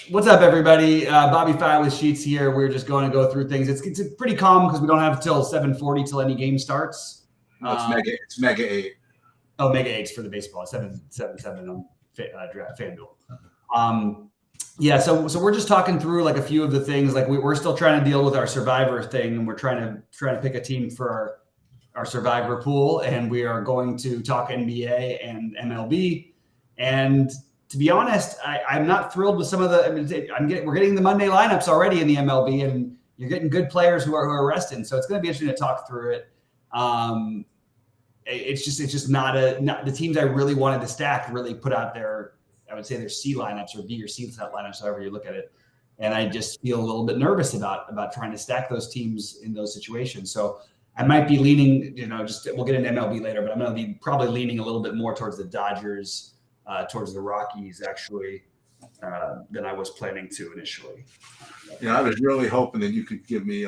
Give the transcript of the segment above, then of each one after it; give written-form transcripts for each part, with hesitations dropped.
What's up, everybody? BobbyFi with Sheets here. We're just going to go through things. It's pretty calm because we don't have till 7:40 till any game starts. No, it's Mega 8. Oh, Mega 8's for the baseball. 777 on FanDuel. Yeah, so we're just talking through like a few of the things. Like we're still trying to deal with our Survivor thing, and we're trying to pick a team for our Survivor pool, and we are going to talk NBA and MLB. And to be honest, I'm not thrilled with some of the. I mean, we're getting the Monday lineups already in the MLB, and you're getting good players who are resting. So it's going to be interesting to talk through it. It's just not the teams I really wanted to stack really put out their, I would say, their C lineups or B or C lineups, however you look at it. And I just feel a little bit nervous about trying to stack those teams in those situations. So I might be leaning, we'll get into MLB later, but I'm going to be probably leaning a little bit more towards the Dodgers. Towards the Rockies, actually, than I was planning to initially. Yeah, I was really hoping that you could give me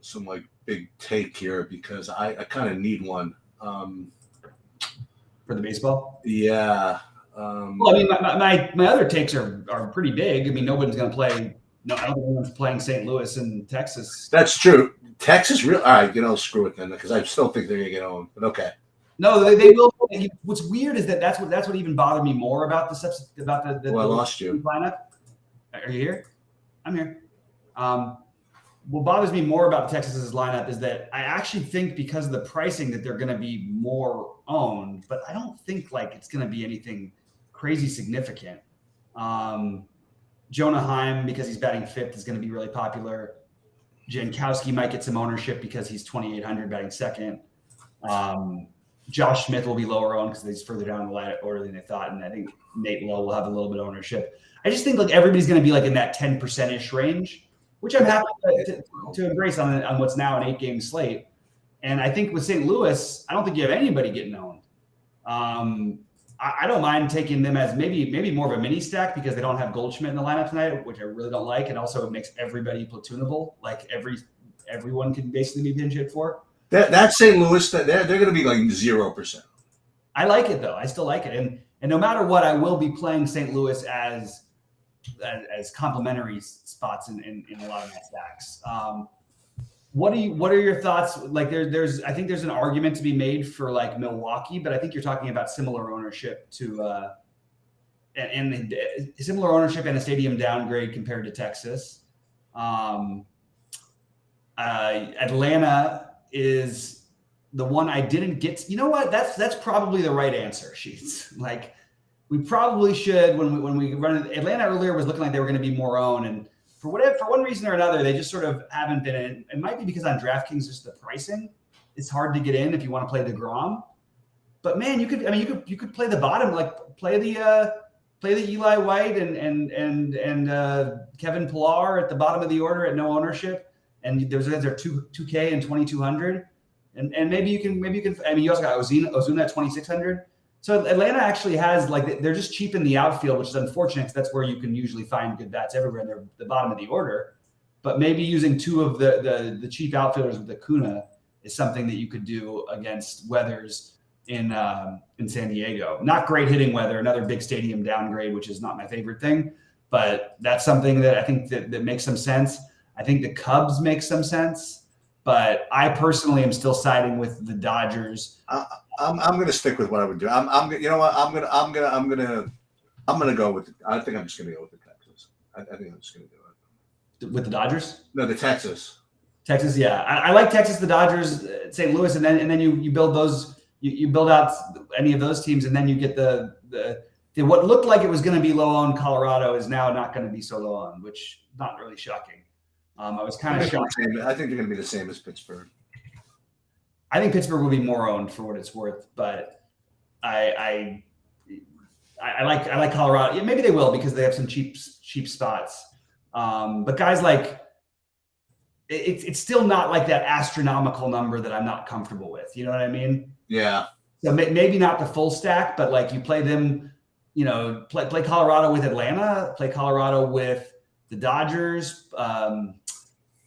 some like big take here because I kind of need one. For the baseball? Yeah. Well, I mean, my other takes are pretty big. I mean, nobody's going to play. No, I don't think anyone's playing St. Louis and Texas. That's true. Texas, all right, screw it then because I still think they're going to get owned. But okay. No, they will. What's weird is that's what even bothered me more about the Well, I lost you. Lineup. Are you here? I'm here. What bothers me more about Texas's lineup is that I actually think because of the pricing that they're going to be more owned, but I don't think like it's going to be anything crazy significant. Jonah Heim, because he's batting fifth, is going to be really popular. Jankowski might get some ownership because he's 2,800 batting second. Josh Smith will be lower owned because he's further down the line order than they thought. And I think Nate Lowe will have a little bit of ownership. I just think like everybody's going to be like in that 10%-ish range, which I'm happy to embrace on what's now an 8-game slate. And I think with St. Louis, I don't think you have anybody getting owned. I don't mind taking them as maybe more of a mini stack because they don't have Goldschmidt in the lineup tonight, which I really don't like. And also it makes everybody platoonable. Like everyone can basically be pinch hit for. That St. Louis, they're going to be like 0%. I like it though. I still like it, and no matter what, I will be playing St. Louis as complementary spots in a lot of my stacks. What are your thoughts? Like I think there's an argument to be made for like Milwaukee, but I think you're talking about similar ownership to and similar ownership and a stadium downgrade compared to Texas. Atlanta is the one I didn't get. You know what? That's probably the right answer, Sheets. Like we probably should when we run Atlanta earlier was looking like they were going to be more owned, and for one reason or another, they just sort of haven't been in. It might be because on DraftKings, just the pricing is hard to get in if you want to play DeGrom. But man, you could play the bottom, like play the Eli White and Kevin Pillar at the bottom of the order at no ownership. And those guys are 2K and 2,200, and maybe you can. I mean, you also got Ozuna at 2,600. So Atlanta actually has like they're just cheap in the outfield, which is unfortunate because that's where you can usually find good bats everywhere. And they're the bottom of the order, but maybe using two of the cheap outfielders with Acuna is something that you could do against Weathers in San Diego. Not great hitting weather, another big stadium downgrade, which is not my favorite thing, but that's something that I think that makes some sense. I think the Cubs make some sense, but I personally am still siding with the Dodgers. I'm going to stick with what I would do. You know what? I'm going to go with. I think I'm just going to go with the Texas. I think I'm just going to do it with the Dodgers. No, the Texas. Texas, yeah. I like Texas, the Dodgers, St. Louis, and then you build those. You build out any of those teams, and then you get the what looked like it was going to be low on Colorado is now not going to be so low on, which not really shocking. I was kind of shocked. I think they're going to be the same as Pittsburgh. I think Pittsburgh will be more owned for what it's worth, but I like Colorado. Yeah, maybe they will because they have some cheap spots. But guys like it's still not like that astronomical number that I'm not comfortable with. You know what I mean? Yeah. So maybe not the full stack, but like you play them, play Colorado with Atlanta, play Colorado with the Dodgers,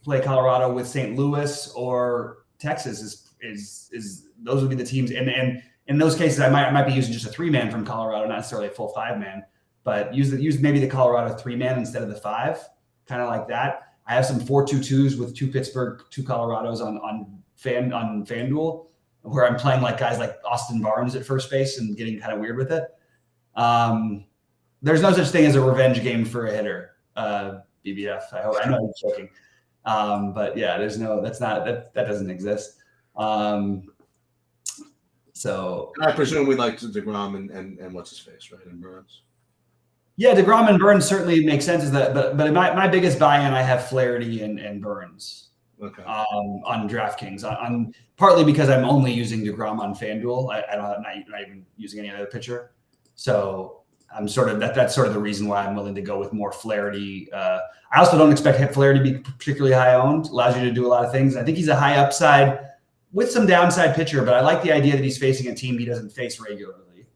play Colorado with St. Louis or Texas is those would be the teams. And in those cases, I might be using just a 3-man from Colorado, not necessarily a full 5-man. but use maybe the Colorado 3-man instead of the 5, kind of like that. I have some 4-2-2s with 2 Pittsburgh, 2 Colorados on FanDuel, where I'm playing like guys like Austin Barnes at first base and getting kind of weird with it. There's no such thing as a revenge game for a hitter, BBF. I know you're joking. But yeah, that doesn't exist. So I presume we like DeGrom and what's his face, right? And Burns. Yeah, DeGrom and Burns certainly make sense. But my biggest buy-in, I have Flaherty and Burns. Okay. On DraftKings, on partly because I'm only using DeGrom on FanDuel. I'm not even using any other pitcher. So I'm sort of that's sort of the reason why I'm willing to go with more Flaherty. I also don't expect Flaherty to be particularly high owned. Allows you to do a lot of things. I think he's a high upside with some downside pitcher, but I like the idea that he's facing a team he doesn't face regularly.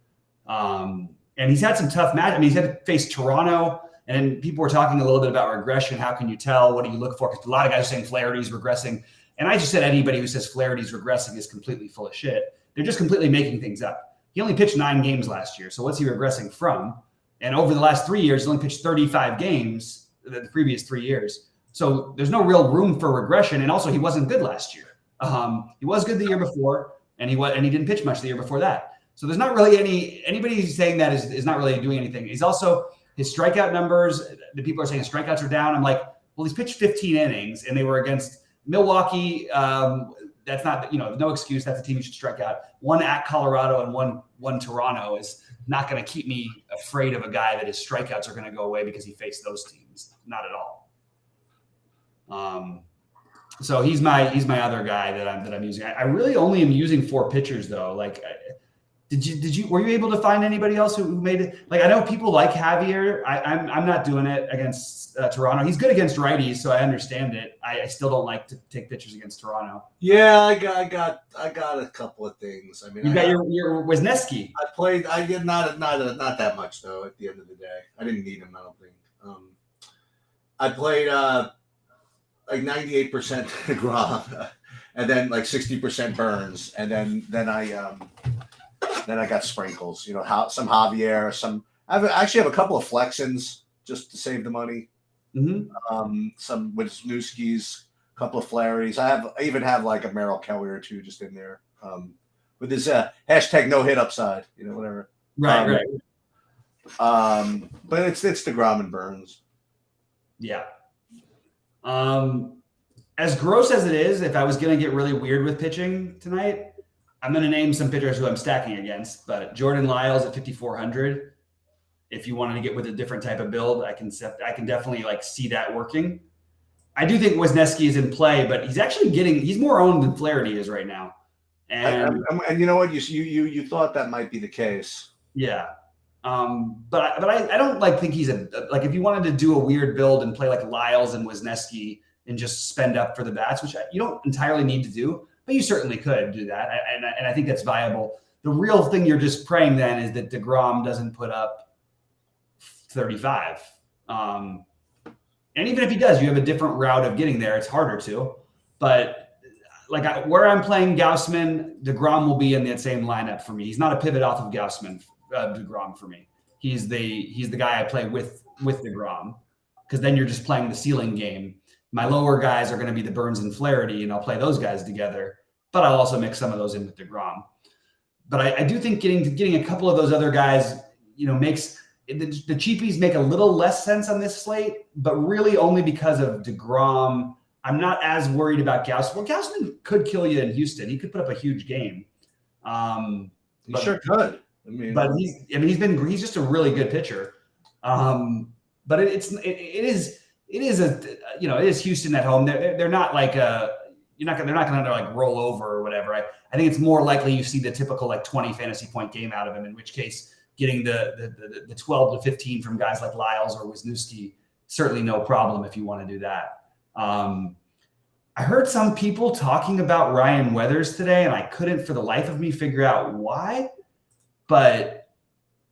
And he's had some tough matches. I mean, he's had to face Toronto, and people were talking a little bit about regression. How can you tell? What do you look for? Because a lot of guys are saying Flaherty's regressing. And I just said anybody who says Flaherty's regressing is completely full of shit. They're just completely making things up. He only pitched 9 games last year. So what's he regressing from? And over the last 3 years, he only pitched 35 games the previous 3 years. So there's no real room for regression. And also, he wasn't good last year. He was good the year before, and he didn't pitch much the year before that. So there's not really anybody who's saying that is not really doing anything. He's also his strikeout numbers. The people are saying his strikeouts are down. I'm like, well, he's pitched 15 innings, and they were against Milwaukee. That's not no excuse. That's a team you should strike out. 1 at Colorado and one Toronto is not going to keep me afraid of a guy that his strikeouts are going to go away because he faced those teams. Not at all. So he's my other guy that I'm using. I really only am using 4 pitchers though. Like, were you able to find anybody else who made it? Like, I know people like Javier. I'm not doing it against Toronto. He's good against righties, so I understand it. I still don't like to take pitchers against Toronto. Yeah, I got a couple of things. I mean, you got your Wisniewski. I did not that much though. At the end of the day, I didn't need him. I don't think. I played like 98% DeGrom, and then like 60% Burns, and then I got sprinkles. Some Javier, I actually have a couple of Flexens just to save the money. Mm-hmm. Some Wisniewski's, a couple of Flaherty's. I even have like a Merrill Kelly or 2 just in there. With this hashtag no hit upside, whatever. Right. But it's DeGrom and Burns. Yeah. As gross as it is, if I was going to get really weird with pitching tonight, I'm going to name some pitchers who I'm stacking against, but Jordan Lyles at 5,400. If you wanted to get with a different type of build, I can definitely see that working. I do think Wisniewski is in play, but he's more owned than Flaherty is right now. And you know what? You thought that might be the case. Yeah. But I don't think he's if you wanted to do a weird build and play like Lyles and Wisniewski and just spend up for the bats, which you don't entirely need to do, but you certainly could do that. And I think that's viable. The real thing you're just praying then is that DeGrom doesn't put up 35. And even if he does, you have a different route of getting there. It's harder to, but where I'm playing Gausman, DeGrom will be in that same lineup for me. He's not a pivot off of Gausman. DeGrom for me. He's the guy I play with DeGrom, because then you're just playing the ceiling game. My lower guys are going to be the Burns and Flaherty, and I'll play those guys together, but I'll also mix some of those in with DeGrom. But I do think getting a couple of those other guys, makes the cheapies make a little less sense on this slate, but really only because of DeGrom. I'm not as worried about Gausman. Well, Gausman could kill you in Houston. He could put up a huge game. He sure could. But he's just a really good pitcher. But it is Houston at home. They're not they're not going to roll over or whatever. I think it's more likely you see the typical 20 fantasy point game out of him, in which case getting the 12 to 15 from guys like Lyles or Wisniewski, certainly no problem if you want to do that. I heard some people talking about Ryan Weathers today, and I couldn't for the life of me figure out why. But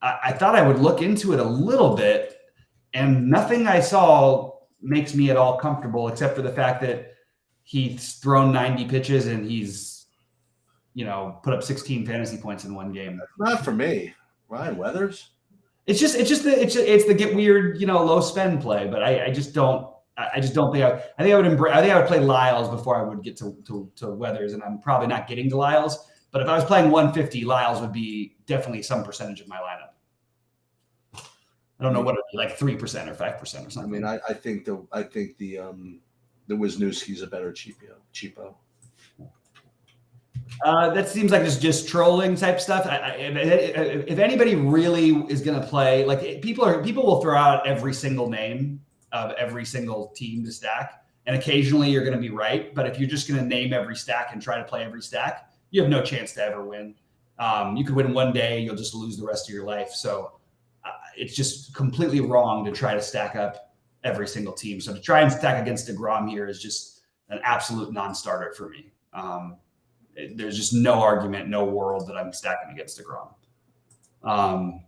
I thought I would look into it a little bit, and nothing I saw makes me at all comfortable, except for the fact that he's thrown 90 pitches and he's, put up 16 fantasy points in one game. That's not for me. Ryan Weathers? It's the get weird, low spend play. But I just don't think I would play Lyles before I would get to Weathers, and I'm probably not getting to Lyles. But if I was playing 150, Lyles would be definitely some percentage of my lineup. I don't know what it would be, like 3% or 5% or something. I mean, I think the Wisniewski's a better cheapo. That seems like it's just trolling type stuff. If anybody really is going to play, like people will throw out every single name of every single team to stack, and occasionally you're going to be right. But if you're just going to name every stack and try to play every stack, you have no chance to ever win. You could win one day, you'll just lose the rest of your life. So it's just completely wrong to try to stack up every single team. So to try and stack against DeGrom here is just an absolute non-starter for me. There's just no argument, no world that I'm stacking against DeGrom.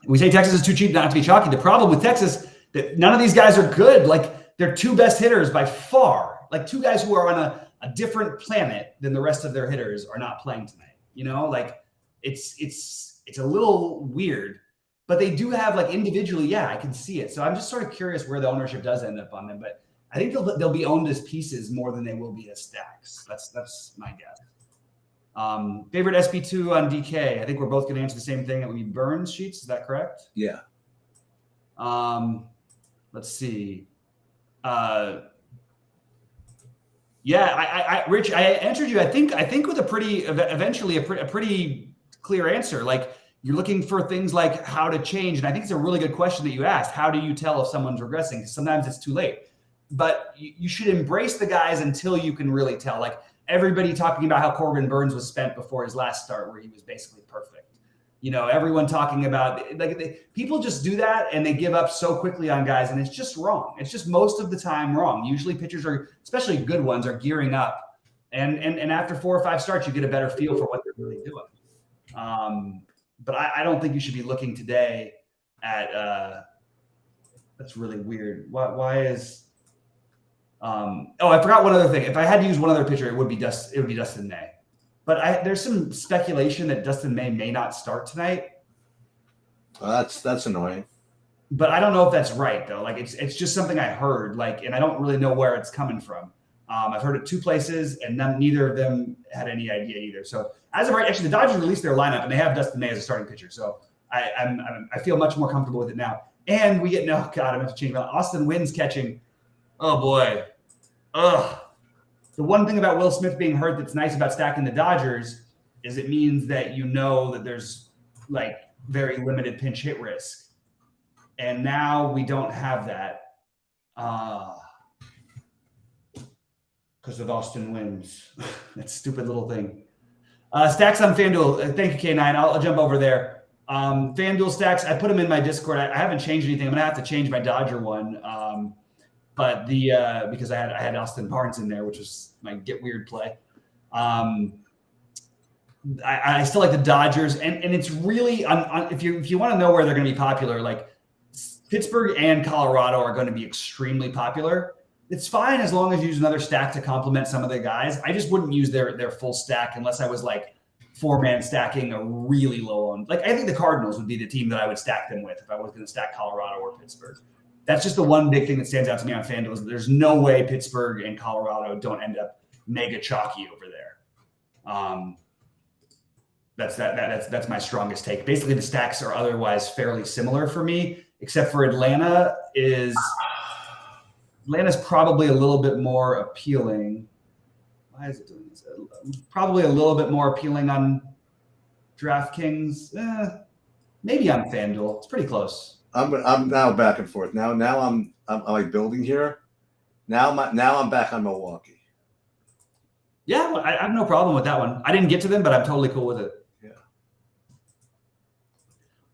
We say Texas is too cheap not to be chalky. The problem with Texas, that none of these guys are good. Like their two best hitters by far, like two guys who are on a different planet than the rest of their hitters are not playing tonight. Like it's a little weird, but they do have like individually, yeah, I can see it. So I'm just sort of curious where the ownership does end up on them, but I think they'll be owned as pieces more than they will be as stacks. That's my guess. Favorite SB2 on DK. I think we're both going to answer the same thing. It would be Burns Sheets. Is that correct? Yeah. Let's see. Yeah, Rich, I answered you. I think with a pretty clear answer. Like you're looking for things like how to change, and I think it's a really good question that you asked. How do you tell if someone's regressing? Because sometimes it's too late. But you should embrace the guys until you can really tell. Like everybody talking about how Corbin Burns was spent before his last start, where he was basically perfect. Everyone talking about people just do that and they give up so quickly on guys, and it's just wrong. It's just most of the time wrong. Usually pitchers are, especially good ones, are gearing up, and after 4 or 5 starts, you get a better feel for what they're really doing. But I don't think you should be looking today at. That's really weird. Why is? I forgot one other thing. If I had to use one other pitcher, it would be Dustin May. But there's some speculation that Dustin may not start tonight. That's annoying. But I don't know if that's right though. Like it's just something I heard. And I don't really know where it's coming from. I've heard it 2 places, and neither of them had any idea either. So as of right, actually, the Dodgers released their lineup, and they have Dustin May as a starting pitcher. So I feel much more comfortable with it now. And we get I'm going to change about Austin Wynn's catching. Oh boy. Ugh. The one thing about Will Smith being hurt that's nice about stacking the Dodgers is it means that that there's like very limited pinch hit risk. And now we don't have that because of Austin Wynn's. That stupid little thing. Stacks on FanDuel. Thank you, K9. I'll jump over there. FanDuel stacks, I put them in my Discord. I haven't changed anything. I'm going to have to change my Dodger one. But because I had Austin Barnes in there, which was my get weird play. I still like the Dodgers, and it's really if you want to know where they're going to be popular, like Pittsburgh and Colorado are going to be extremely popular. It's fine as long as you use another stack to complement some of the guys. I just wouldn't use their full stack unless I was like 4-man stacking a really low one. Like I think the Cardinals would be the team that I would stack them with if I was going to stack Colorado or Pittsburgh. That's just the one big thing that stands out to me on FanDuel is there's no way Pittsburgh and Colorado don't end up mega chalky over there. That's my strongest take. Basically, the stacks are otherwise fairly similar for me, except for Atlanta's probably a little bit more appealing. Why is it doing this? Probably a little bit more appealing on DraftKings. Maybe on FanDuel. It's pretty close. I'm now back and forth. Now I'm like building here. Now I'm back on Milwaukee. Yeah, well, I have no problem with that one. I didn't get to them, but I'm totally cool with it.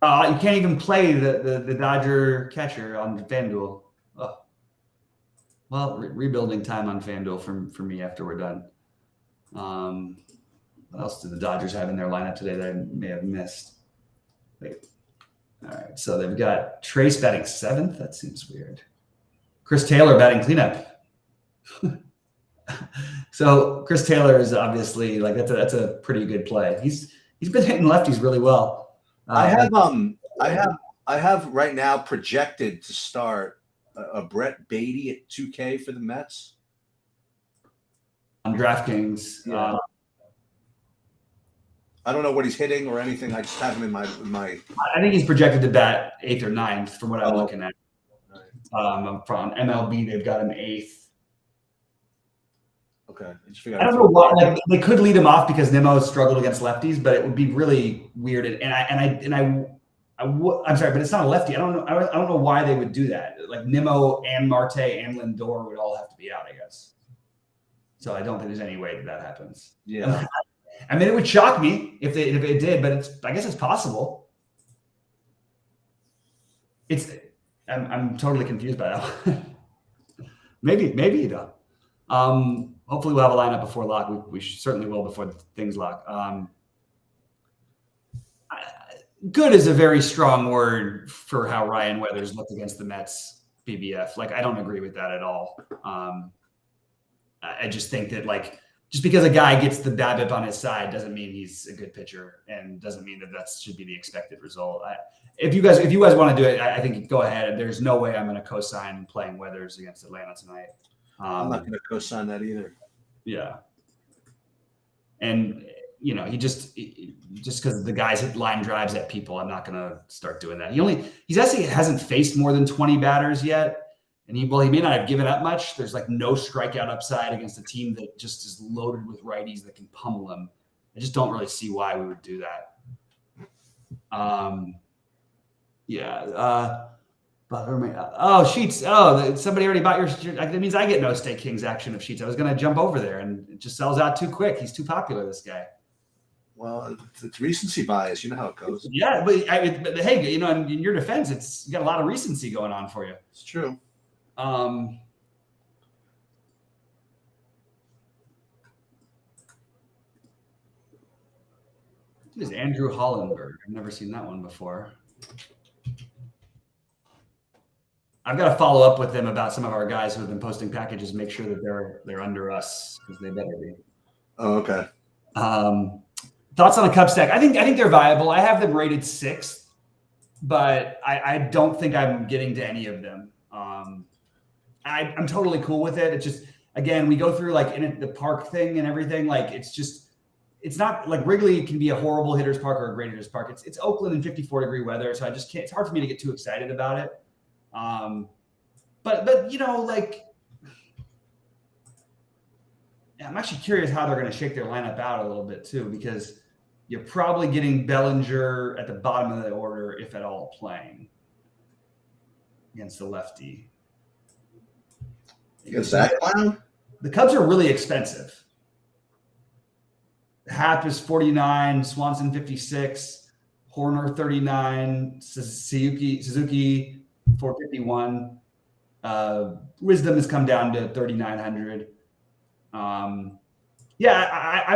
Yeah. You can't even play the Dodger catcher on FanDuel. Oh. Well, rebuilding time on FanDuel for me after we're done. What else do the Dodgers have in their lineup today that I may have missed? Wait. All right, so they've got Trace batting 7th. That seems weird. Chris Taylor batting cleanup. So Chris Taylor is obviously like that's a pretty good play. He's been hitting lefties really well. I have I have right now projected to start a Brett Beatty at 2K for the Mets on DraftKings. Yeah. I don't know what he's hitting or anything. I just have him in my. I think he's projected to bat 8th or 9th from what I'm Oh. looking at. From MLB, they've got him 8th. Okay. I don't know why. Like, they could lead him off because Nimmo struggled against lefties, but it would be really weird. I'm sorry, but it's not a lefty. I don't know why they would do that. Like Nimmo and Marte and Lindor would all have to be out, I guess. So I don't think there's any way that happens. Yeah. I mean, it would shock me if it did, but I guess it's possible. I'm totally confused by that. maybe though. Hopefully we'll have a lineup before lock. We certainly will before things lock. Good is a very strong word for how Ryan Weathers looked against the Mets BBF. Like, I don't agree with that at all. I just think that, like, just because a guy gets the BABIP on his side doesn't mean he's a good pitcher, and doesn't mean that should be the expected result. If you guys want to do it, I think go ahead. There's no way I'm going to co-sign playing Weathers against Atlanta tonight. I'm not going to co-sign that either. Yeah. And, you know, he just because the guys hit line drives at people, I'm not going to start doing that. He's actually hasn't faced more than 20 batters yet. And he may not have given up much. There's like no strikeout upside against a team that just is loaded with righties that can pummel him. I just don't really see why we would do that. Sheets. Oh, somebody already bought your. That means I get no Stake Kings action of Sheets. I was going to jump over there, and it just sells out too quick. He's too popular, this guy. Well, it's recency bias. You know how it goes. Yeah, but hey, you know, in your defense, you got a lot of recency going on for you. It's true. This is Andrew Hollenberg. I've never seen that one before. I've got to follow up with them about some of our guys who have been posting packages. Make sure that they're under us, because they better be. Oh, okay. Thoughts on the Cub stack? I think they're viable. I have them rated 6th, but I don't think I'm getting to any of them. I'm totally cool with it. It's just, again, we go through like in the park thing and everything. Like, it's not like Wrigley can be a horrible hitter's park or a great hitter's park. It's Oakland in 54-degree weather, so I just can't. It's hard for me to get too excited about it. But you know, like, I'm actually curious how they're going to shake their lineup out a little bit too, because you're probably getting Bellinger at the bottom of the order, if at all, playing against the lefty. Against that clown? The Cubs are really expensive. Happ is 49, Swanson 56, Horner 39, Suzuki 451. Wisdom has come down to 3,900. I'm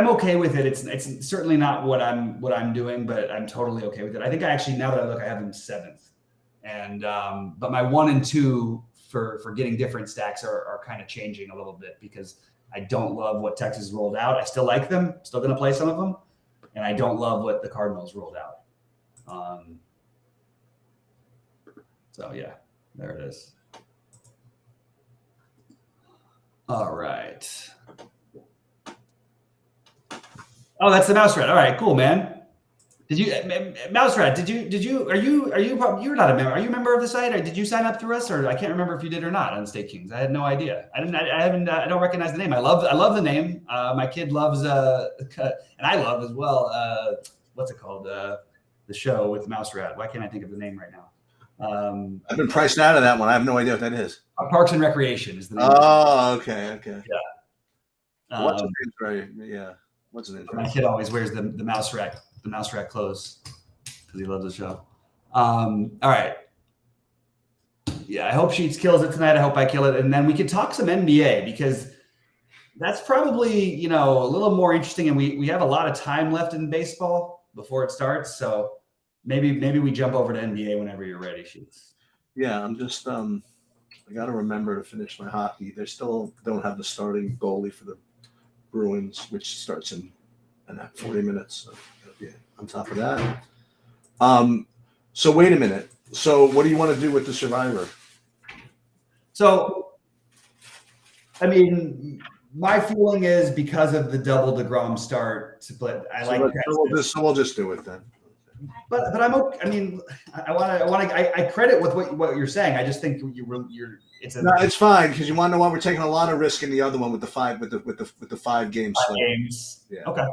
okay with it. It's certainly not what I'm doing, but I'm totally okay with it. I think now that I look, I have him 7th, and but my 1 and 2 for getting different stacks are kind of changing a little bit, because I don't love what Texas rolled out. I still like them, still going to play some of them, and I don't love what the Cardinals rolled out. So yeah, there it is. All right. Oh, that's the Mouse Rat. All right, cool, man. Did you, Mouse Rat? Are you you're not a member? Are you a member of the site, or did you sign up through us, or I can't remember if you did or not on Stake Kings? I had no idea. I don't recognize the name. I love the name. My kid loves and I love as well. What's it called? The show with Mouse Rat. Why can't I think of the name right now? I've been priced out of that one. I have no idea what that is. Parks and Recreation is the name. Oh, okay. Yeah. What's his name? Right? Yeah. What's his name? My kid always wears the Mouse Rat clothes because he loves the show. All right. Yeah, I hope Sheets kills it tonight. I hope I kill it, and then we can talk some NBA, because that's probably, a little more interesting, and we have a lot of time left in baseball before it starts. So maybe we jump over to NBA whenever you're ready, Sheets. Yeah, I'm just I got to remember to finish my hockey. They still don't have the starting goalie for the Bruins, which starts in 40 minutes. So yeah, on top of that, So wait a minute. So what do you want to do with the Survivor? So, I mean, my feeling is because of the double DeGrom start split, We'll just do it then. But I'm okay. I mean, I credit with what you're saying. I just think it's fine because you want to know what we're taking a lot of risk in the other one with the 5 game slate. Games. Yeah. Okay.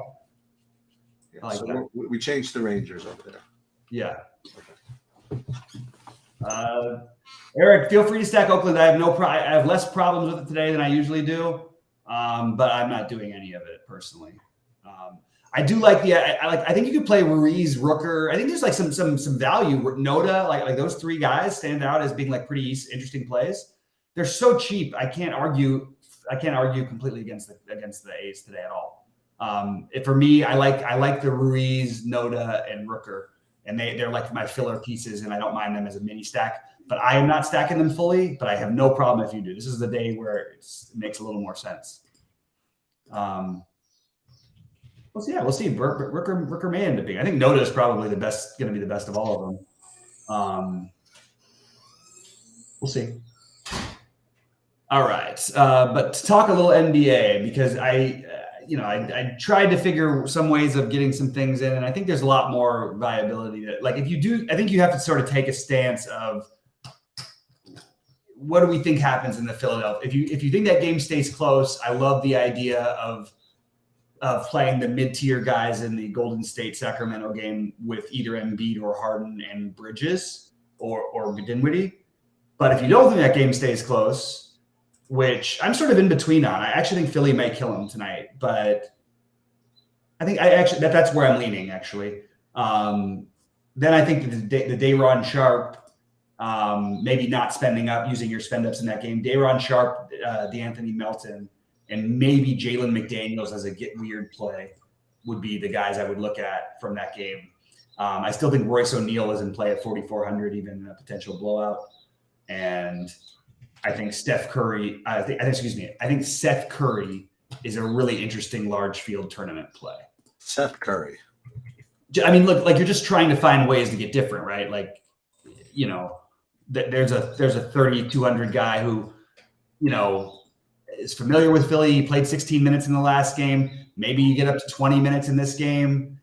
Yeah, so we changed the Rangers over there. Yeah. Okay. Eric, feel free to stack Oakland. I have less problems with it today than I usually do, but I'm not doing any of it personally. I do like I think you could play Ruiz, Rooker. I think there's like some value. Noda, like those 3 guys stand out as being like pretty interesting plays. They're so cheap. I can't argue completely against the A's today at all. For me, I like the Ruiz, Noda, and Rooker, and they're like my filler pieces, and I don't mind them as a mini stack. But I am not stacking them fully. But I have no problem if you do. This is the day where it makes a little more sense. We'll see. Rooker may end up being. I think Noda is probably going to be the best of all of them. We'll see. All right, but to talk a little NBA because I tried to figure some ways of getting some things in, and I think there's a lot more viability. If you do, I think you have to sort of take a stance of what do we think happens in the Philadelphia. If you think that game stays close, I love the idea of playing the mid-tier guys in the Golden State-Sacramento game with either Embiid or Harden and Bridges or Dinwiddie. But if you don't think that game stays close, which I'm sort of in between on, I actually think Philly may kill him tonight. But I think that's where I'm leaning, actually. Then I think the Day'Ron Sharpe, maybe not spending up, using your spend-ups in that game. Day'Ron Sharpe, DeAnthony Melton, and maybe Jalen McDaniels as a get weird play would be the guys I would look at from that game. I still think Royce O'Neal is in play at 4,400, even in a potential blowout. And I think Seth Curry is a really interesting large field tournament play. Seth Curry. I mean, look, like you're just trying to find ways to get different, right? Like, there's a 3,200 guy who, is familiar with Philly. He played 16 minutes in the last game. Maybe you get up to 20 minutes in this game.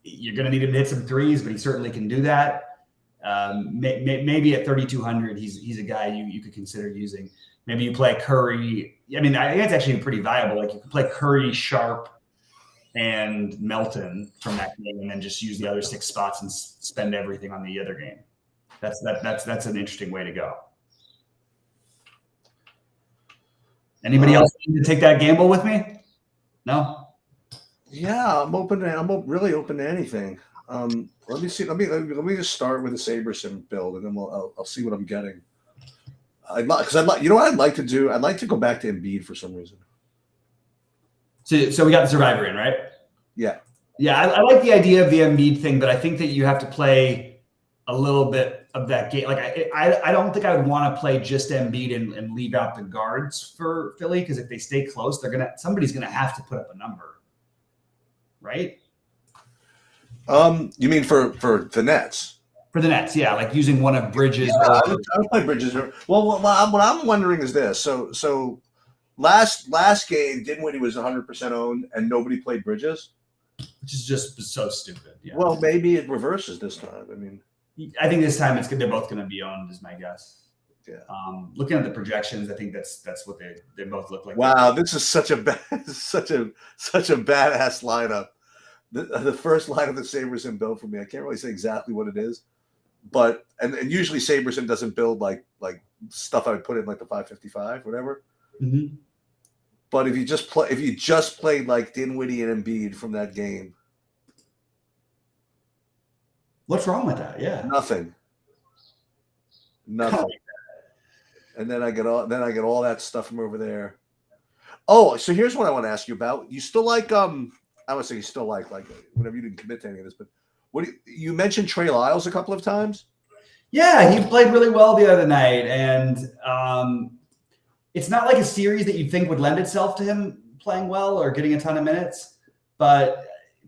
You're going to need him to hit some threes, but he certainly can do that. Maybe at 3,200, he's a guy you could consider using. Maybe you play Curry. I mean, I think it's actually pretty viable. Like you can play Curry, Sharp, and Melton from that game, and then just use the other 6 spots and spend everything on the other game. That's an interesting way to go. Anybody else need to take that gamble with me? No. Yeah, I'm open. Really open to anything. Let me see. Let me just start with the Sabersim build, and then I'll see what I'm getting. You know what I'd like to do? I'd like to go back to Embiid for some reason. So we got the Survivor in, right? Yeah. Yeah, I like the idea of the Embiid thing, but I think that you have to play a little bit of that game. Like I don't think I would want to play just Embiid and leave out the guards for Philly, because if they stay close, somebody's gonna have to put up a number, right? You mean for the Nets? For the Nets, yeah, like using one of Bridges. Yeah, I would play Bridges. Well, what I'm wondering is this: so last game, Dinwiddie was 100% owned, and nobody played Bridges, which is just so stupid. Yeah. Well, maybe it reverses this time. I mean, I think this time they're both going to be owned, is my guess. Yeah. Looking at the projections, I think that's what they both look like. Wow, this is such a badass lineup. The first line of the Sabersim build for me, I can't really say exactly what it is, but and usually Sabersim doesn't build like stuff I would put in like the 555, whatever. Mm-hmm. But if you just played like Dinwiddie and Embiid from that game, what's wrong with that? Yeah, nothing. And then I get all that stuff from over there. Oh, so here's what I want to ask you about. You still like I would say you still like whenever you didn't commit to any of this, but you mentioned Trey Lyles a couple of times? Yeah, he played really well the other night, and it's not like a series that you'd think would lend itself to him playing well or getting a ton of minutes, but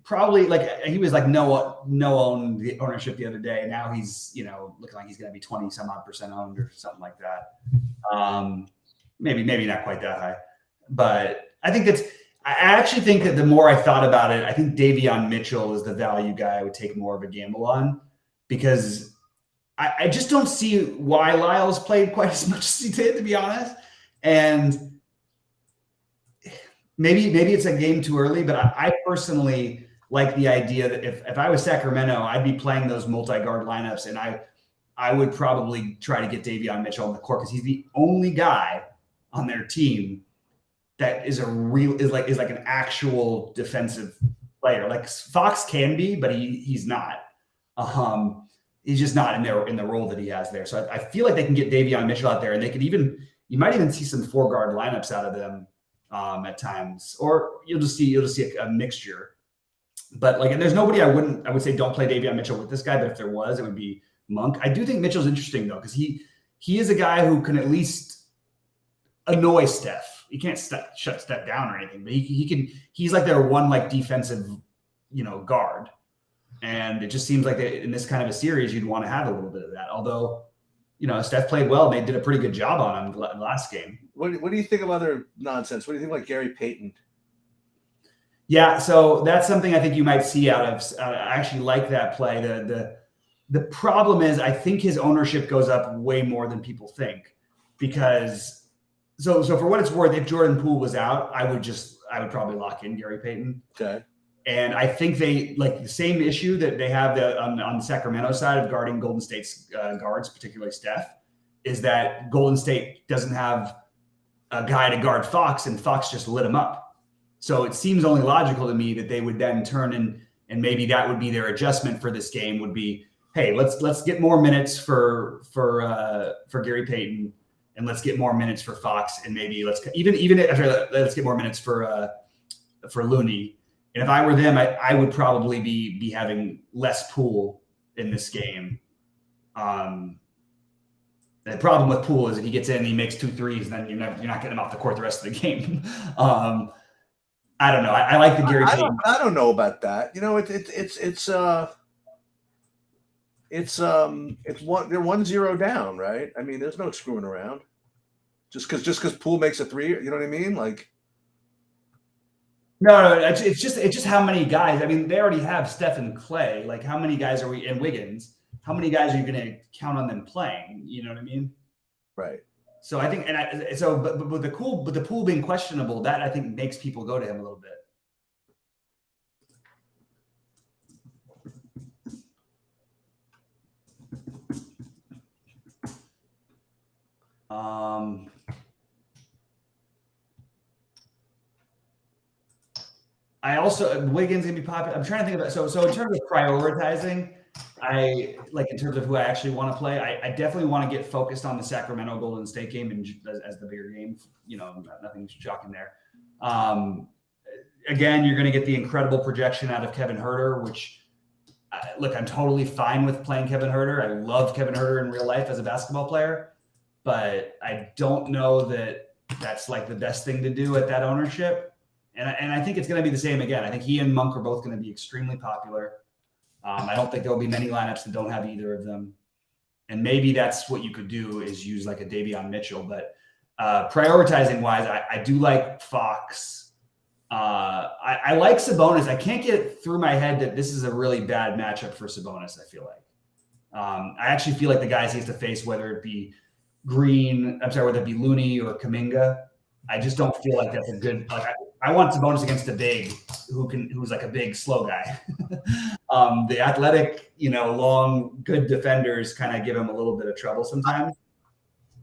probably like he was like no ownership the other day. Now he's looking like he's going to be 20 some odd % owned or something like that. Maybe not quite that high, but I think I actually think that the more I thought about it, I think Davion Mitchell is the value guy I would take more of a gamble on, because I just don't see why Lyles played quite as much as he did, to be honest. And maybe it's a game too early, but I personally like the idea that if I was Sacramento, I'd be playing those multi-guard lineups, and I would probably try to get Davion Mitchell on the court, because he's the only guy on their team that is like an actual defensive player. Like Fox can be, but he's not. He's just not in the role that he has there. So I feel like they can get Davion Mitchell out there, and you might even see some 4-guard lineups out of them at times, or you'll just see a mixture. But like, and there's nobody I would say don't play Davion Mitchell with this guy, but if there was, it would be Monk. I do think Mitchell's interesting though, because he is a guy who can at least annoy Steph. He can't shut Steph down or anything, but he's like their one like defensive, guard. And it just seems like in this kind of a series, you'd want to have a little bit of that. Although, Steph played well. They did a pretty good job on him last game. What do you think of other nonsense? What do you think about Gary Payton? Yeah, so that's something I think you might see out of. I actually like that play. The problem is, I think his ownership goes up way more than people think, because so for what it's worth, if Jordan Poole was out, I would probably lock in Gary Payton. Okay. And I think they like the same issue that they have on the Sacramento side of guarding Golden State's guards, particularly Steph, is that Golden State doesn't have a guy to guard Fox, and Fox just lit him up. So it seems only logical to me that they would then turn and maybe that would be their adjustment for this game would be, hey, let's get more minutes for Gary Payton, and let's get more minutes for Fox, and maybe let's get more minutes for Looney. And if I were them, I would probably be having less Poole in this game. The problem with Poole is if he gets in and he makes 2 threes, then you're not getting him off the court the rest of the game. I don't know. I like the Gary Payton. I don't know about that. It's they're 1-0 down, right? I mean, there's no screwing around. Just because Poole makes a 3, you know what I mean? Like, no, it's just how many guys. I mean, they already have Steph and Clay. Like, how many guys are we in Wiggins? How many guys are you going to count on them playing? You know what I mean? Right. So I think, but with the Poole being questionable, that I think makes people go to him a little bit. I also Wiggins gonna be popular. I'm trying to think about so in terms of prioritizing. I like in terms of who I actually want to play. I definitely want to get focused on the Sacramento Golden State game and as the bigger game. Nothing shocking there. Again, you're going to get the incredible projection out of Kevin Huerter, which look, I'm totally fine with playing Kevin Huerter. I love Kevin Huerter in real life as a basketball player, but I don't know that that's like the best thing to do at that ownership. And I think it's going to be the same again. I think he and Monk are both going to be extremely popular. I don't think there'll be many lineups that don't have either of them. And maybe that's what you could do is use like a Davion Mitchell. But prioritizing wise, I do like Fox. I like Sabonis. I can't get it through my head that this is a really bad matchup for Sabonis, I feel like. I actually feel like the guys he has to face, whether it be whether it be Looney or Kuminga, I just don't feel like that's a good I want Sabonis against a big who's like a big slow guy. The athletic, long, good defenders kind of give him a little bit of trouble sometimes.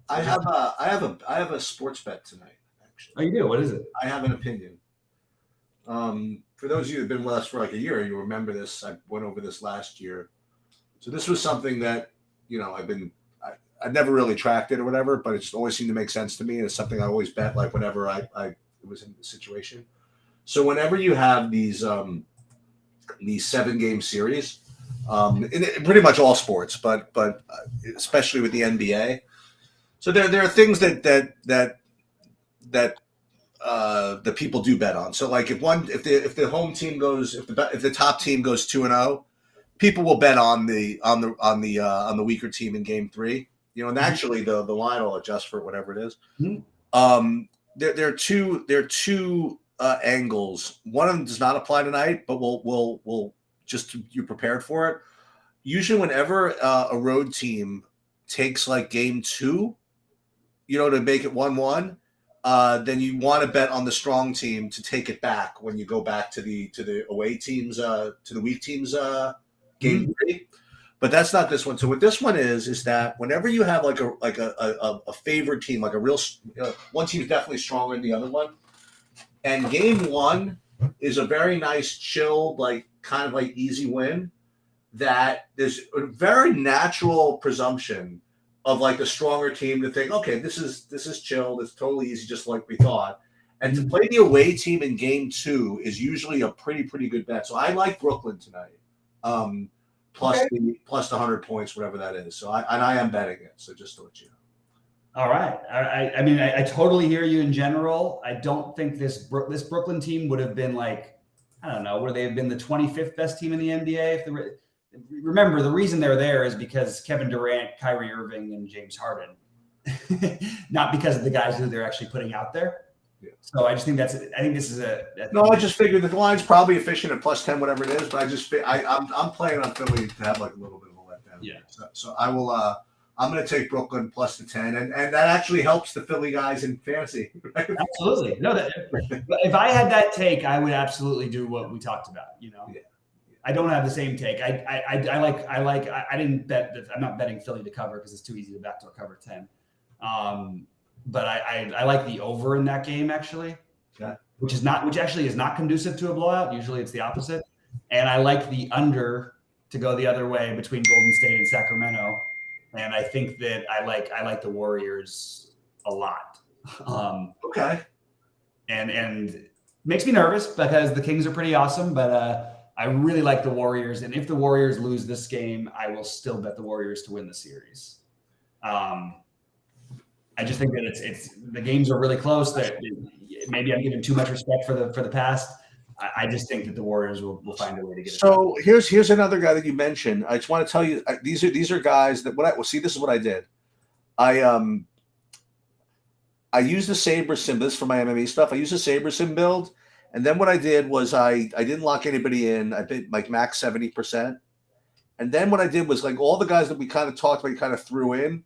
I have a sports bet tonight, actually. Oh, you do? What is it? I have an opinion. For those of you who've been with us for like a year, you remember this. I went over this last year. So this was something that, I'd never really tracked it or whatever, but it just always seemed to make sense to me. And it's something I always bet, like whenever I was in the situation. So whenever you have these 7-game series, in pretty much all sports, but especially with the NBA. So there are things that that people do bet on. So like if the home team goes if the top team goes 2-0, people will bet on the weaker team in game 3. You know, and actually the line will adjust for whatever it is. There are two angles. One of them does not apply tonight, but we'll just you're prepared for it. Usually, whenever a road team takes like game 2, you know, to make it 1-1, then you want to bet on the strong team to take it back when you go back to the away teams, to the weak teams game 3. But that's not this one. So what this one is that whenever you have like a favored team, like a real one team is definitely stronger than the other one, and game 1 is a very nice, chilled, like kind of like easy win, that there's a very natural presumption of like the stronger team to think, okay, this is chilled, it's totally easy, just like we thought. And to play the away team in game 2 is usually a pretty good bet. So I like Brooklyn tonight. Plus the 100 points, whatever that is. So I am betting it. So just to let you know. All right. I mean, I totally hear you in general. I don't think this Brooklyn team would have been like, I don't know, would they have been the 25th best team in the NBA? Remember, the reason they're there is because Kevin Durant, Kyrie Irving, and James Harden, not because of the guys who they're actually putting out there. Yeah. So I just think I think this is I just figured that the line's probably efficient at plus 10, whatever it is. But I'm playing on Philly to have like a little bit of a letdown. Yeah. So I will. I'm going to take Brooklyn plus the 10, and that actually helps the Philly guys in fantasy. Right? Absolutely. No, if I had that take, I would absolutely do what we talked about. You know. Yeah. I don't have the same take. I didn't bet that. I'm not betting Philly to cover because it's too easy to backdoor cover 10. But I like the over in that game actually, which actually is not conducive to a blowout. Usually it's the opposite. And I like the under to go the other way between Golden State and Sacramento. And I think that I like the Warriors a lot. Okay. And makes me nervous because the Kings are pretty awesome, but I really like the Warriors. And if the Warriors lose this game, I will still bet the Warriors to win the series. I just think that it's the games are really close. That maybe I'm giving too much respect for the past. I just think that the Warriors will find a way to get it. So here's another guy that you mentioned. I just want to tell you these are guys that see. This is what I did. I used the Saber sim. This is for my MMA stuff. I used the Saber sim build, and then what I did was I didn't lock anybody in. I bid like max 70%, and then what I did was like all the guys that we kind of talked about, kind of threw in.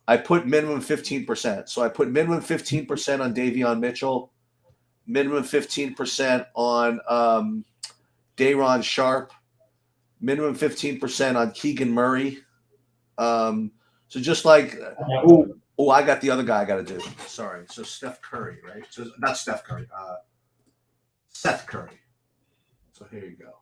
I put minimum 15%. So I put minimum 15% on Davion Mitchell, minimum 15% on Day'Ron Sharp, minimum 15% on Keegan Murray. So just like, I got the other guy I got to do. Sorry. So Steph Curry, right? So not Steph Curry, Seth Curry. So here you go.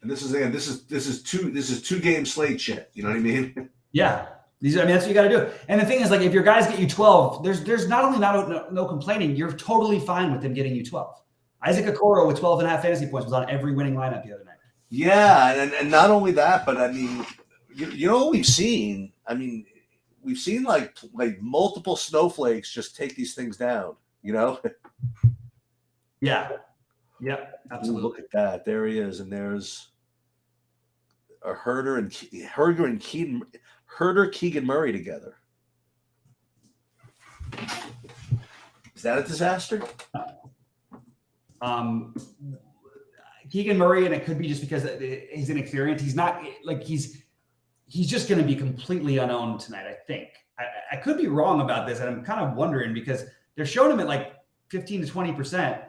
And this is two game slate shit. You know what I mean? Yeah. That's what you got to do. And the thing is, like, if your guys get you 12, there's not only no complaining, you're totally fine with them getting you 12. Isaac Okoro with 12 and a half fantasy points was on every winning lineup the other night. Yeah, and not only that, but I mean, you know what we've seen? I mean, we've seen like multiple snowflakes just take these things down, you know? Yeah. Yep, absolutely. Look at that. There he is, and there's a Herder Keegan Murray together. Is that a disaster? Keegan Murray, and it could be just because he's inexperienced. He's not like he's just going to be completely unowned tonight. I think I could be wrong about this, and I'm kind of wondering because they're showing him at like 15 to 20%.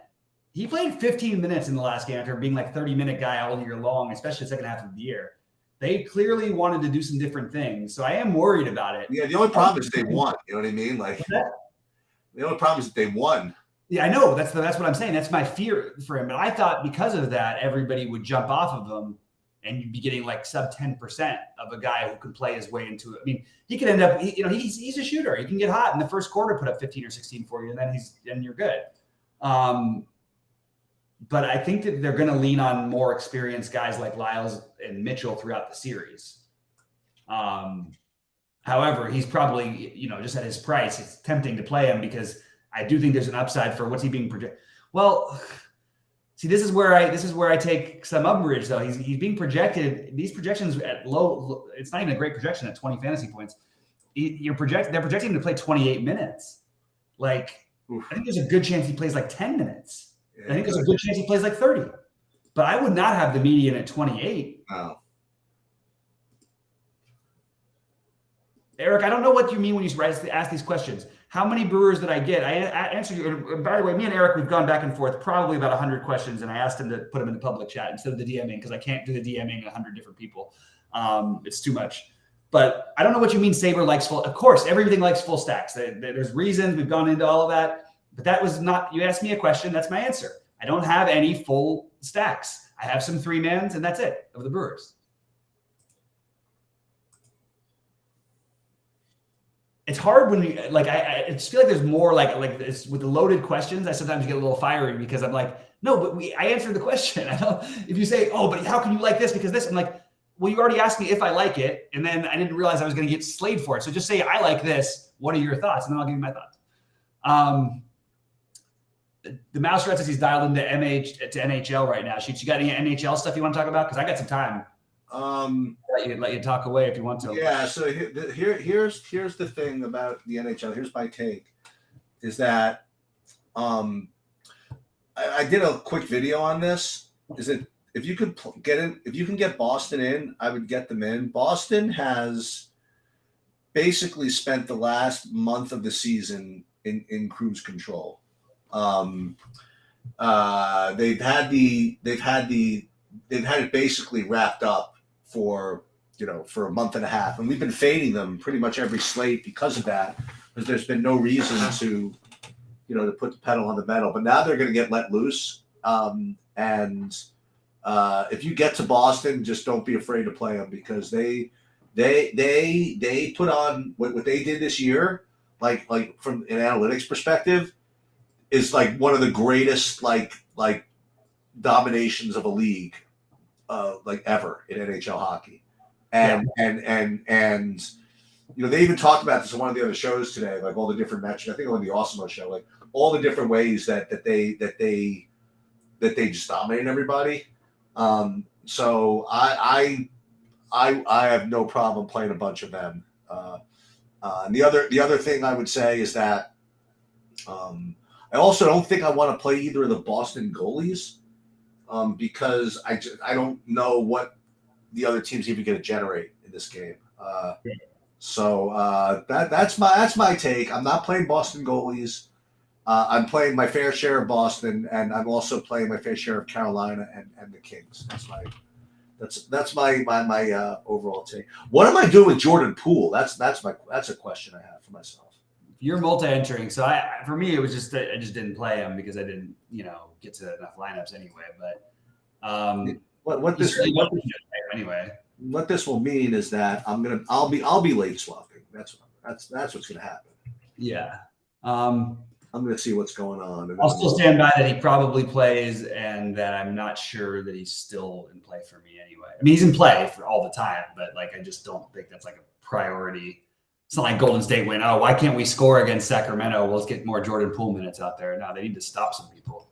He played 15 minutes in the last game after being like 30-minute guy all year long, especially the second half of the year. They clearly wanted to do some different things. So I am worried about it. Yeah, the only problem is they won. You know what I mean? Like the only problem is that they won. Yeah, I know. That's what I'm saying. That's my fear for him. But I thought because of that, everybody would jump off of him and you'd be getting like sub 10% of a guy who could play his way into it. I mean, he could end up, he's a shooter. He can get hot in the first quarter, put up 15 or 16 for you, and then you're good. But I think that they're going to lean on more experienced guys like Lyles and Mitchell throughout the series. However, he's probably, just at his price, it's tempting to play him because I do think there's an upside for what's he being projected. Well, see, this is where I take some umbrage though. He's being projected. These projections at low, it's not even a great projection at 20 fantasy points. They're projecting him to play 28 minutes. Like, oof. I think there's a good chance he plays like 10 minutes. Yeah, I think there's a good chance he plays like 30. But I would not have the median at 28. Oh. Eric, I don't know what you mean when you ask these questions. How many Brewers did I get? I answered you. By the way, me and Eric, we've gone back and forth probably about 100 questions, and I asked him to put them in the public chat instead of the DMing because I can't do the DMing 100 different people. It's too much. But I don't know what you mean Saber likes full. Of course, everything likes full stacks. There's reasons. We've gone into all of that. But that was not – you asked me a question. That's my answer. I don't have any full stacks. I have some 3-mans, and that's it of the Brewers. It's hard when we like. I just feel like there's more like it's with the loaded questions. I sometimes get a little fiery because I'm like, no, but I answered the question. I don't. If you say, oh, but how can you like this because this? I'm like, well, you already asked me if I like it, and then I didn't realize I was going to get slayed for it. So just say I like this. What are your thoughts? And then I'll give you my thoughts. The mouse rat says he's dialed into NHL right now. Sheets, you got any NHL stuff you want to talk about? Because I got some time. Let you talk away if you want to. Yeah. So here's the thing about the NHL. Here's my take: is that I did a quick video on this. Is that if you could get in, if you can get Boston in, I would get them in. Boston has basically spent the last month of the season in cruise control. They've had it basically wrapped up for a month and a half, and we've been fading them pretty much every slate because of that, because there's been no reason to put the pedal on the metal. But now they're going to get let loose, and if you get to Boston, just don't be afraid to play them, because they put on what they did this year, like from an analytics perspective, is like one of the greatest like dominations of a league like ever in NHL hockey. And they even talked about this on one of the other shows today, like all the different matches. I think on the Awesome show, like all the different ways that they just dominate everybody. So I have no problem playing a bunch of them. And the other thing I would say is that I also don't think I want to play either of the Boston goalies, because I don't know what the other team's even going to generate in this game. So that's my take. I'm not playing Boston goalies. I'm playing my fair share of Boston, and I'm also playing my fair share of Carolina and the Kings. That's my overall take. What am I doing with Jordan Poole? That's a question I have for myself. You're multi-entering, so for me it was just I just didn't play him because I didn't get to enough lineups anyway. But what this will mean is that I'll be late swapping. That's what's gonna happen. Yeah. I'm gonna see what's going on. I'll still stand by that he probably plays, and that I'm not sure that he's still in play for me anyway. I mean, he's in play for all the time, but I just don't think that's like a priority. It's not like Golden State went, oh, why can't we score against Sacramento? Well, let's get more Jordan Poole minutes out there. No, they need to stop some people.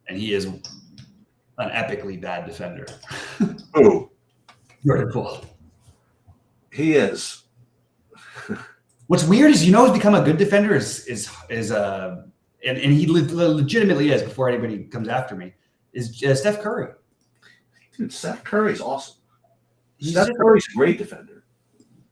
And he is an epically bad defender. Who? Jordan Poole. He is. What's weird is he's become a good defender and he legitimately is, before anybody comes after me, is Steph Curry. Dude, Steph Curry's awesome. Steph Curry's a great defender.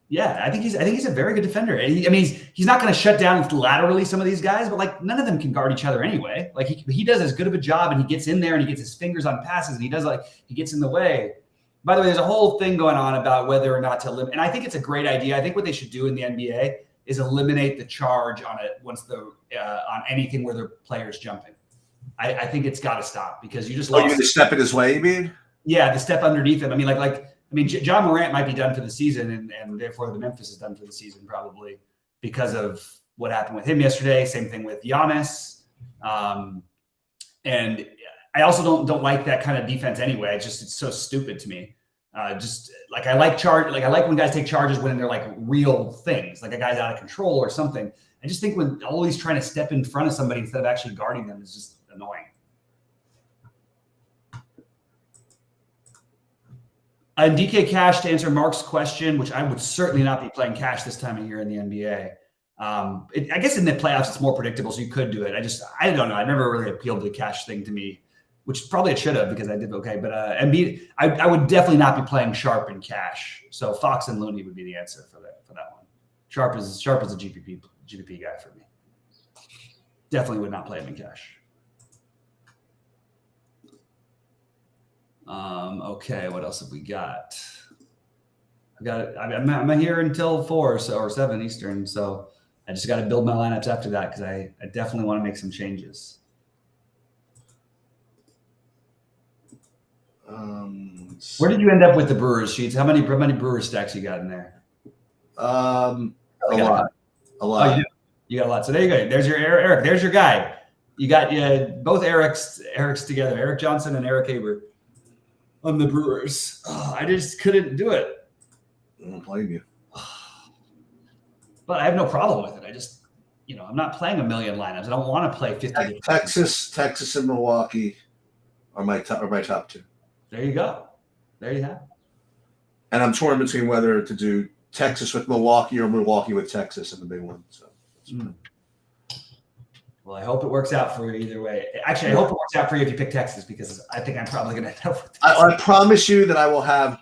Yeah, I think he's a very good defender. He's not going to shut down laterally some of these guys, but none of them can guard each other anyway. He does as good of a job, and he gets in there and he gets his fingers on passes, and he gets in the way. By the way, there's a whole thing going on about whether or not to limit, and I think it's a great idea. I think what they should do in the NBA is eliminate the charge on it on anything where their players jumping. I think it's got to stop, because you just lost. You're going to step in his way, you mean? Yeah, the step underneath him. John Morant might be done for the season, and therefore the Memphis is done for the season probably because of what happened with him yesterday. Same thing with Giannis. And I also don't like that kind of defense anyway. It's so stupid to me. Just like I like when guys take charges when they're like real things, like a guy's out of control or something. I just think when always trying to step in front of somebody instead of actually guarding them is just annoying. And DK Cash, to answer Mark's question, which I would certainly not be playing Cash this time of year in the NBA. I guess in the playoffs it's more predictable, so you could do it. I don't know. I never really appealed to the Cash thing to me, which probably it should have because I did okay. But Embiid, I would definitely not be playing Sharp and Cash. So Fox and Looney would be the answer for that one. Sharp is a GPP guy for me. Definitely would not play him in Cash. Okay, what else have we got? I'm here until 4 or 7 Eastern, so I just got to build my lineups after that because I definitely want to make some changes. Where did you end up with the Brewers sheets? How many Brewers stacks you got in there? A lot. Oh, you got a lot. So there you go. There's your Eric. There's your guy. You got both Erics together, Eric Johnson and Eric Haber on the Brewers. Oh, I just couldn't do it. I don't blame you. But I have no problem with it. I just, I'm not playing a million lineups. I don't want to play 50. Texas, and Milwaukee are my top two. There you go. There you have it. And I'm torn between whether to do Texas with Milwaukee or Milwaukee with Texas in the big one. So. Well, I hope it works out for you either way. Actually, I hope it works out for you if you pick Texas because I think I'm probably going to end up with Texas. I promise you that I will have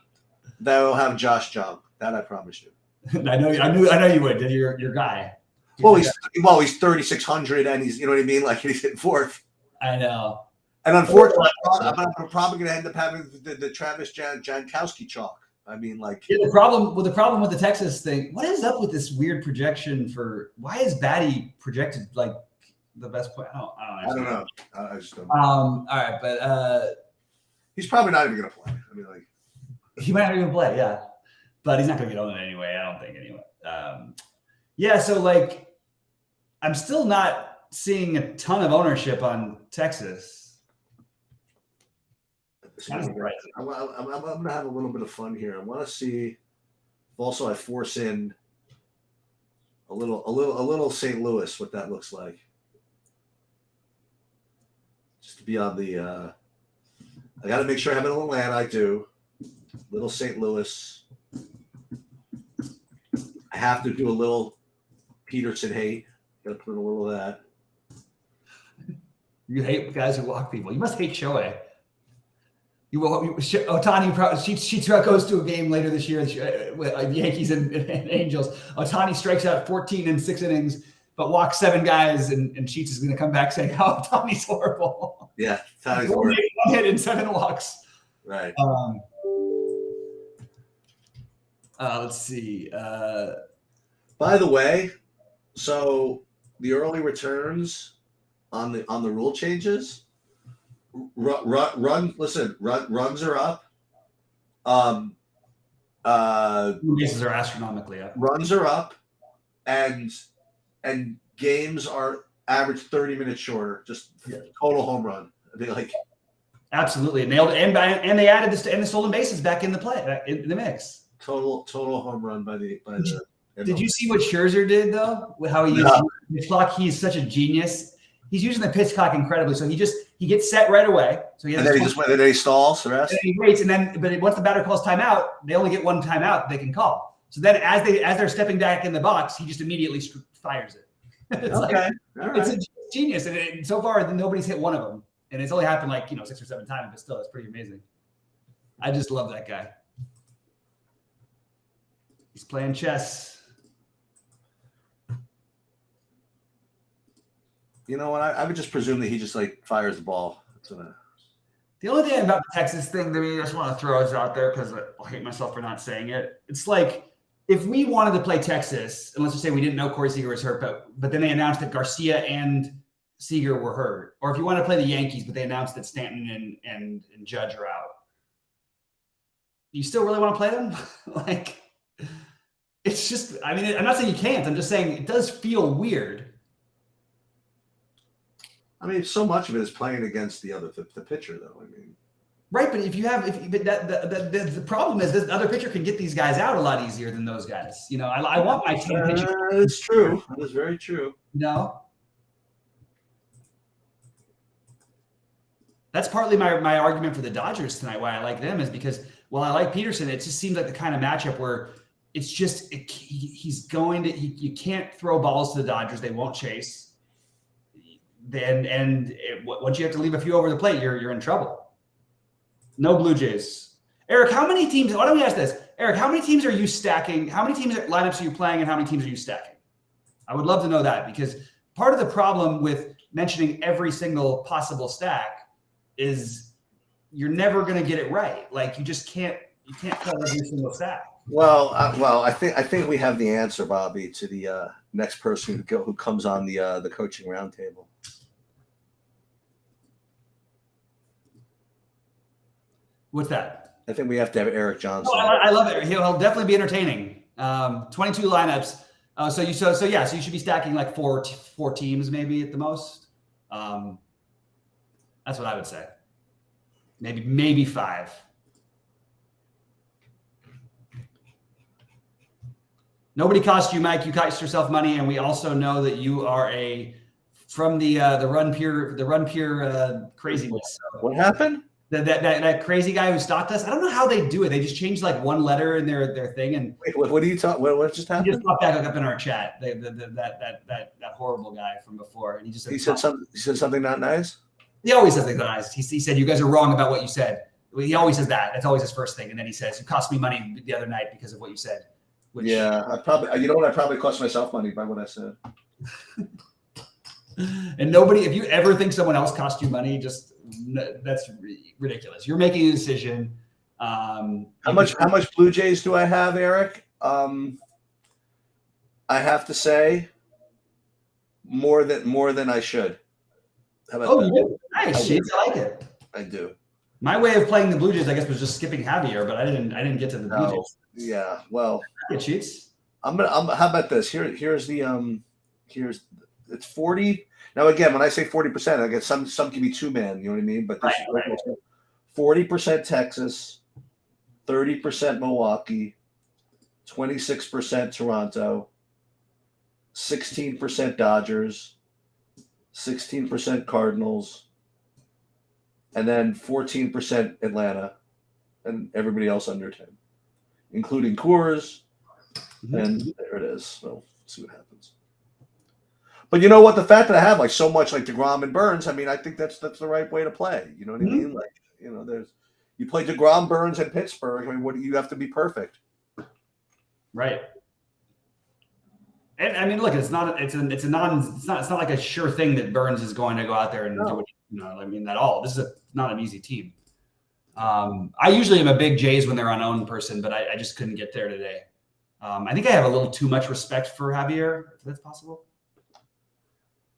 Josh Jump. That I promise you. I know you would. You're your guy. He's 3,600 and he's, you know what I mean? Like he's hitting fourth. I know. And unfortunately, I'm probably going to end up having the Travis Jankowski chalk. I mean, like the problem with the Texas thing. What is up with this weird projection for? Why is Batty projected like the best player? I don't know. I just don't. All right, but he's probably not even going to play. I mean, like he might not even play. Yeah, but he's not going to get on it anyway. I don't think anyway. Yeah, so like I'm still not seeing a ton of ownership on Texas. I'm going to have a little bit of fun here. I want to see. Also, I force in a little St. Louis. What that looks like. Just to be on the. I got to make sure I have it in Atlanta. I do. Little St. Louis. I have to do a little Peterson hate. Got to put in a little of that. You hate guys who walk people. You must hate Shohei. Ohtani Sheets goes to a game later this year with Yankees and Angels. Ohtani strikes out 14 in 6 innings, but walks 7 guys, and Sheets is going to come back saying, "Oh, Ohtani's horrible." Yeah, Ohtani's horrible. 1 hit and 7 walks. Right. Let's see. By the way, so the early returns on the rule changes. Runs are up. Bases are astronomically up. Runs are up, and games are average 30 minutes shorter. Just total home run. They like absolutely nailed it, and they added this and the stolen bases back in the play in the mix. Total home run by the. Did you see what Scherzer did though? With how he used pitch clock? He's such a genius. He's using the pitch clock incredibly. So he gets set right away. So he has then he stalls the rest. And he waits, but once the batter calls timeout, they only get 1 timeout they can call. So then as they're stepping back in the box, he just immediately fires it. It's a genius, and so far nobody's hit one of them, and it's only happened 6 or 7 times, but still, it's pretty amazing. I just love that guy. He's playing chess. You know what? I would just presume that he just fires the ball. The only thing about the Texas thing to me, I just want to throw this out there because I hate myself for not saying it. It's like if we wanted to play Texas, and let's just say we didn't know Corey Seager was hurt, but then they announced that Garcia and Seager were hurt, or if you want to play the Yankees, but they announced that Stanton and Judge are out, you still really want to play them? It's just, I'm not saying you can't. I'm just saying it does feel weird. I mean, so much of it is playing against the pitcher, though. I mean, Right, but the problem is this other pitcher can get these guys out a lot easier than those guys. You know, I want my team pitching. It's true. That is very true. No. That's partly my argument for the Dodgers tonight, why I like them, is because while I like Peterson, it just seems like the kind of matchup where it's just he's going to you can't throw balls to the Dodgers. They won't chase. Once you have to leave a few over the plate, you're in trouble. No Blue Jays. Eric, how many teams? Why don't we ask this? Eric, how many teams are you stacking? How many teams lineups are you playing, and how many teams are you stacking? I would love to know that, because part of the problem with mentioning every single possible stack is you're never going to get it right. Like you can't play every single stack. Well, I think we have the answer, Bobby, to the next person who comes on the coaching roundtable. What's that? I think we have to have Eric Johnson. Oh, I love it. He'll definitely be entertaining. 22 lineups. So you should be stacking like four teams maybe at the most. That's what I would say. Maybe 5. Nobody cost you, Mike. You cost yourself money, and we also know that you are from the Run Pure craziness. What happened? That crazy guy who stalked us. I don't know how they do it. They just changed like one letter in their thing. And wait, what are you talking? What just happened? He just popped back up in our chat. That horrible guy from before, and he said something not nice. He always says things not nice. He said you guys are wrong about what you said. He always says that. That's always his first thing, and then he says you cost me money the other night because of what you said. I probably cost myself money by what I said. And nobody, if you ever think someone else cost you money, that's ridiculous. You're making a decision. How much Blue Jays do I have, Eric? I have to say more than I should. How about that? You do? Nice, Sheets. I like it. I do. My way of playing the Blue Jays, I guess, was just skipping Javier, but I didn't get to the Blue Jays. Yeah, well, Sheets. How about this? Here's it's 40. Now again, when I say 40%, I guess some can be 2-man. You know what I mean? But this is 40% Texas, 30% Milwaukee, 26% Toronto, 16% Dodgers, 16% Cardinals, and then 14% Atlanta, and everybody else under 10, including Coors. And there it is. So see what happens. But you know what? The fact that I have like so much like DeGrom and Burns, I mean, I think that's the right way to play. You know what I mean? Like, you play DeGrom, Burns, and Pittsburgh. I mean, what do you have to be perfect? Right. And I mean, look, it's not like a sure thing that Burns is going to go out there and do it. At all. This is not an easy team. I usually am a big Jays when they're unowned person, but I just couldn't get there today. I think I have a little too much respect for Javier, if that's possible.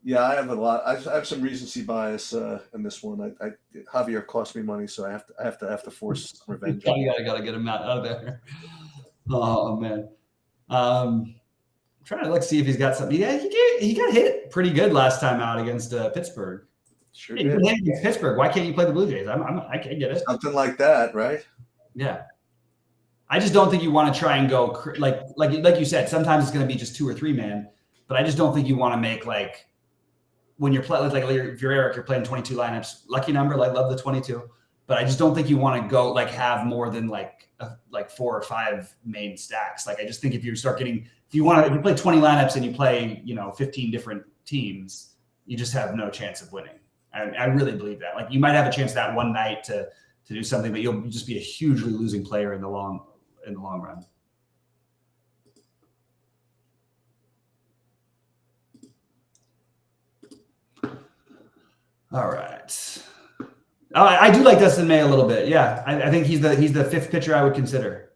Yeah, I have a lot. I have some recency bias in this one. Javier cost me money, so I have to force revenge. You gotta get him out of there. Oh man. I'm trying to see if he's got something. Yeah, he got hit pretty good last time out against Pittsburgh. Sure did. Against Pittsburgh. Why can't you play the Blue Jays? I can't get it. Something like that, right? Yeah. I just don't think you want to try and go like you said. Sometimes it's going to be just 2 or 3 man, but I just don't think you want to make like when you're playing like if you're Eric, you're playing 22 lineups. Lucky number, like love the 22, but I just don't think you want to go like have more than like 4 or 5 main stacks. Like I just think if you play 20 lineups and you play 15 different teams, you just have no chance of winning. I really believe that. Like you might have a chance that one night to do something, but you'll just be a hugely losing player in the long run. All right. I do like Dustin May a little bit. Yeah, I think he's the 5th pitcher I would consider.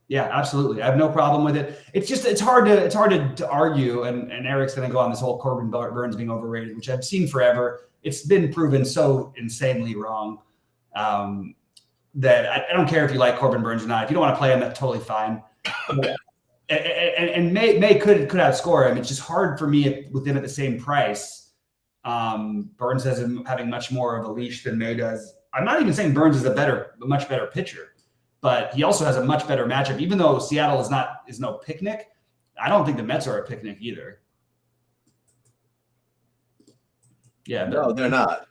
Yeah, absolutely. I have no problem with it. It's hard to argue, and Eric's going to go on this whole Corbin Burns being overrated, which I've seen forever. It's been proven so insanely wrong that I don't care if you like Corbin Burns or not. If you don't want to play him, that's totally fine. and May could outscore him. It's just hard for me with him at the same price. Burns has him having much more of a leash than May does. I'm not even saying Burns is a much better pitcher, but he also has a much better matchup. Even though Seattle is no picnic, I don't think the Mets are a picnic either. Yeah, no, they're not.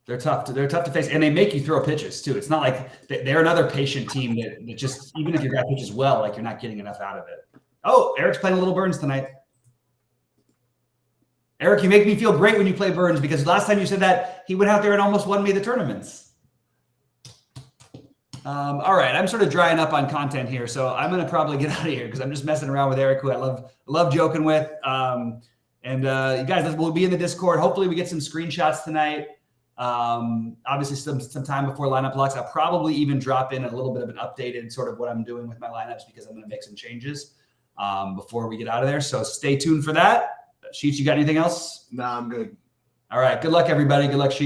They're tough to face, and they make you throw pitches too. It's not like they're another patient team that just, even if your guy pitches well, like you're not getting enough out of it. Oh, Eric's playing a little Burns tonight. Eric, you make me feel great when you play Burns, because last time you said that he went out there and almost won me the tournaments. All right, I'm sort of drying up on content here, so I'm going to probably get out of here because I'm just messing around with Eric, who I love joking with. And you guys, we'll be in the Discord. Hopefully we get some screenshots tonight. Obviously some time before lineup locks. I'll probably even drop in a little bit of an updated sort of what I'm doing with my lineups, because I'm going to make some changes before we get out of there. So stay tuned for that. Sheets, you got anything else? No, I'm good. All right. Good luck, everybody. Good luck, Sheets.